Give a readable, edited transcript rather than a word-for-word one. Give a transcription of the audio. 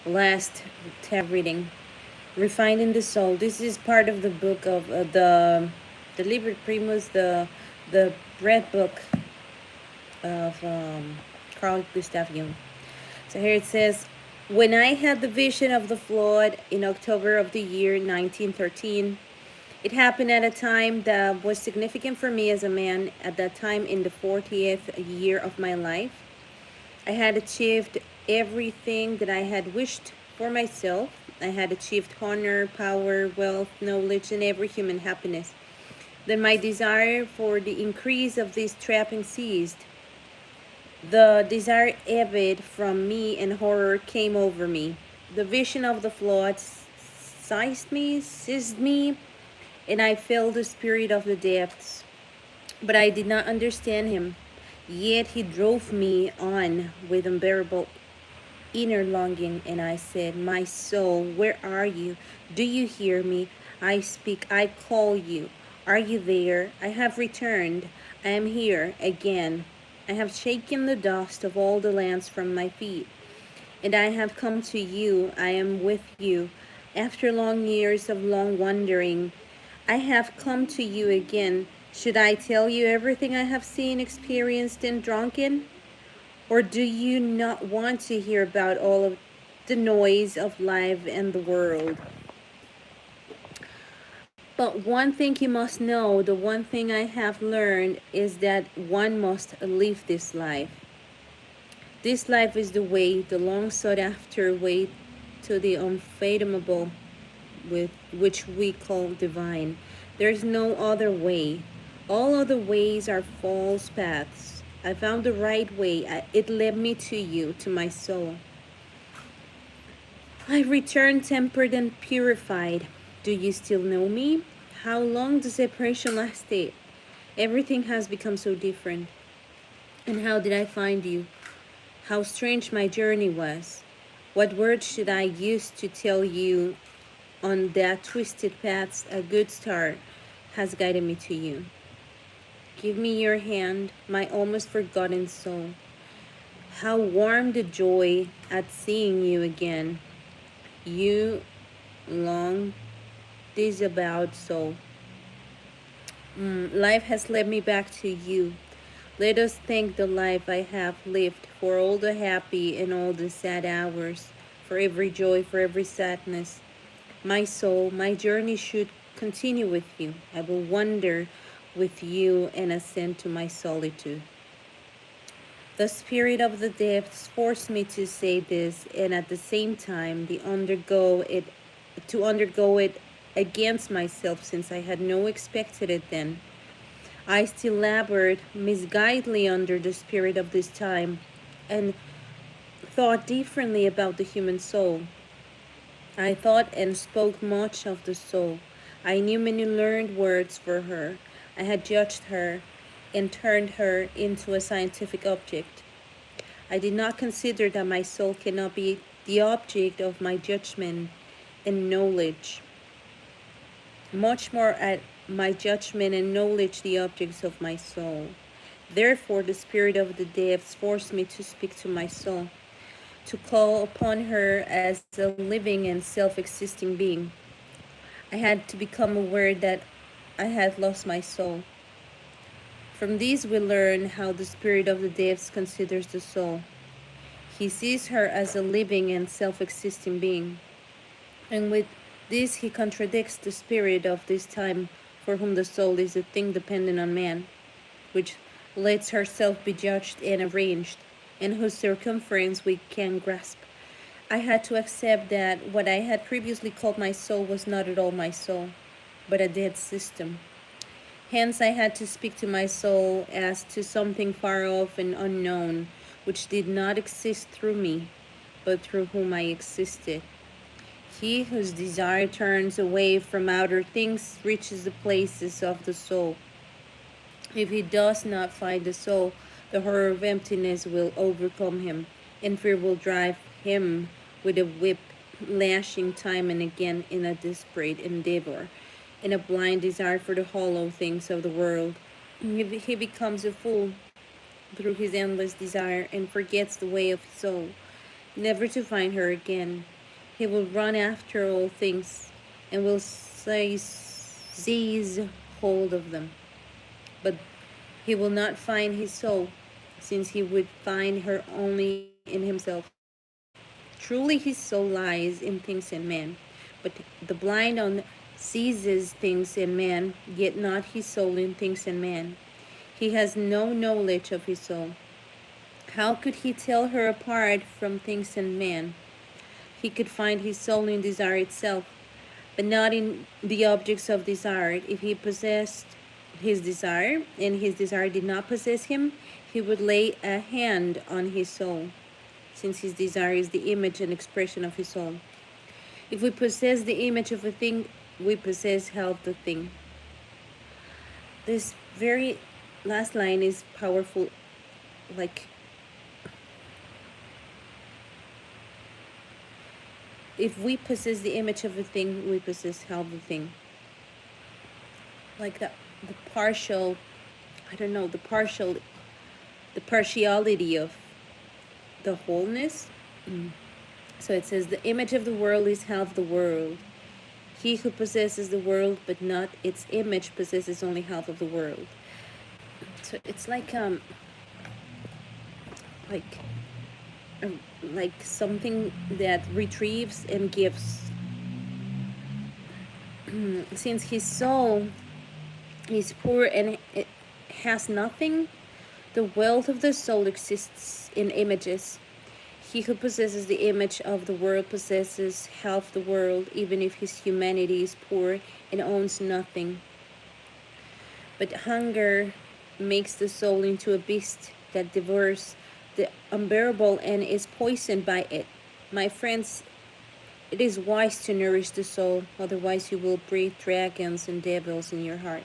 last tab reading, Refining the Soul. This is part of the book of the Liber Primus, the bread book of Carl Gustav Jung. So here it says, when I had the vision of the flood in October of the year 1913, it happened at a time that was significant for me as a man at that time in the 40th year of my life. I had achieved everything that I had wished for myself. I had achieved honor, power, wealth, knowledge, and every human happiness. Then my desire for the increase of these trappings ceased. The desire ebbed from me, and horror came over me. The vision of the flood seized me, and I felt the spirit of the depths. But I did not understand him. Yet he drove me on with unbearable inner longing, and I said, my soul, where are you? Do you hear me? I speak, I call you. Are you there? I have returned. I am here again. I have shaken the dust of all the lands from my feet, and I have come to you. I am with you. After long years of long wandering, I have come to you again. Should I tell you everything I have seen, experienced, and drunken? Or do you not want to hear about all of the noise of life and the world? But one thing you must know, the one thing I have learned, is that one must live this life. This life is the way, the long sought after way to the unfathomable, with which we call divine. There is no other way. All other ways are false paths. I found the right way. It led me to you, to my soul. I returned tempered and purified. Do you still know me? How long the separation lasted? Everything has become so different. And how did I find you? How strange my journey was. What words should I use to tell you on that twisted path a good star has guided me to you? Give me your hand, my almost forgotten soul. How warm the joy at seeing you again. You long disavowed soul. Life has led me back to you. Let us thank the life I have lived for all the happy and all the sad hours, for every joy, for every sadness. My soul, my journey should continue with you. I will wander with you and ascend to my solitude. The spirit of the depths forced me to say this, and at the same time, to undergo it against myself, since I had no expected it then. I still labored misguidedly under the spirit of this time, and thought differently about the human soul. I thought and spoke much of the soul. I knew many learned words for her. I had judged her and turned her into a scientific object. I did not consider that my soul cannot be the object of my judgment and knowledge, much more at my judgment and knowledge the objects of my soul. Therefore, the spirit of the depths forced me to speak to my soul, to call upon her as a living and self-existing being. I had to become aware that I had lost my soul. From these we learn how the spirit of the depths considers the soul. He sees her as a living and self-existing being. And with this he contradicts the spirit of this time, for whom the soul is a thing dependent on man, which lets herself be judged and arranged, and whose circumference we can grasp. I had to accept that what I had previously called my soul was not at all my soul, but a dead system. Hence I had to speak to my soul as to something far off and unknown, which did not exist through me, but through whom I existed. He whose desire turns away from outer things reaches the places of the soul. If he does not find the soul, the horror of emptiness will overcome him, and fear will drive him with a whip, lashing time and again in a desperate endeavor, in a blind desire for the hollow things of the world. He becomes a fool through his endless desire and forgets the way of his soul, never to find her again. He will run after all things and will seize hold of them. But he will not find his soul, since he would find her only in himself. Truly, his soul lies in things in man, but the blind one seizes things in man, yet not his soul in things in man. He has no knowledge of his soul. How could he tell her apart from things in man? He could find his soul in desire itself, but not in the objects of desire. If he possessed his desire, and his desire did not possess him, he would lay a hand on his soul, since his desire is the image and expression of his soul. If we possess the image of a thing, we possess half the thing. This very last line is powerful. Like, if we possess the image of a thing, we possess half the thing. Like the partial, I don't know, the partiality of the wholeness. So it says, the image of the world is half the world. He who possesses the world but not its image possesses only half of the world. So it's like like something that retrieves and gives. Since his soul is poor and it has nothing, the wealth of the soul exists in images. He who possesses the image of the world possesses half the world, even if his humanity is poor and owns nothing. But hunger makes the soul into a beast that devours the unbearable and is poisoned by it. My friends, it is wise to nourish the soul, otherwise you will breed dragons and devils in your heart.